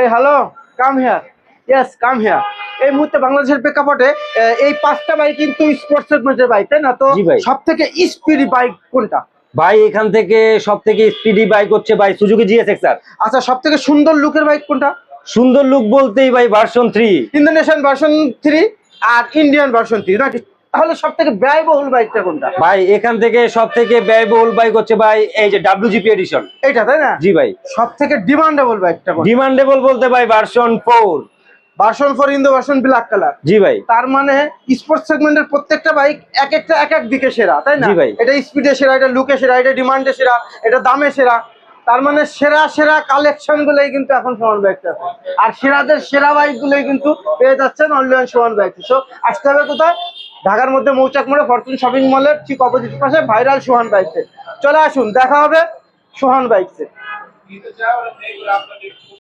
এই hello, come here. Yes, come here. এই মুহূর্তে বাংলাদেশের প্রেক্ষাপটে এই পাঁচটা বাইক কিন্তু স্পোর্টস সেগমেন্টের বাইক, তাই না? তো জি ভাই। সব থেকে স্পিডি বাইক কোনটা? ভাই এখান থেকে সব থেকে স্পিডি বাইক হচ্ছে ভাই সুজুকি জিএসএক্সআর। আচ্ছা, সব থেকে সুন্দর লুকের বাইক কোনটা? সুন্দর লুক বলতেই ভাই ভার্সন 3। ইন্দোনেশিয়ান ভার্সন 3 আর ইন্ডিয়ান ভার্সন 3 নাকি? তাহলে সব থেকে ব্যয়বহুল বাইকটা কোনটা? ভাই এখান থেকে সব থেকে ব্যয়বহুল বাইক হচ্ছে ভাই এই যে ডাব্লিউজিপি এডিশন। এইটা, তাই না? জি ভাই। সব থেকে ডিমান্ডেবল বাইকটা কোনটা? ডিমান্ডেবল বলতে ভাই version 4। Version 4 in the version black colour. জি ভাই। তার মানে স্পোর্টস সেগমেন্টের প্রত্যেকটা বাইক এক একটা এক এক দিকে সেরা, তাই না? জি ভাই। এটা স্পিডে সেরা, এটা লুকে সেরা, এটা ডিমান্ডে সেরা, এটা দামে সেরা। তার মানে সেরা সেরা কালেকশন গুলোই কিন্তু এখন সুমন বাইকটা আছে। আর সেরাদের সেরা বাইক গুলোই কিন্তু পেয়ে যাচ্ছেন অনলাইন সুমন বাইক। সো আসতে হবে কোথায়? ঢাকার মধ্যে মৌচাক মোড়ে ফরচুন শপিং মলের ঠিক অপোজিট পাশে ভাইরাল সোহান বাইকসে। চলে আসুন, দেখা হবে সোহান বাইকসে।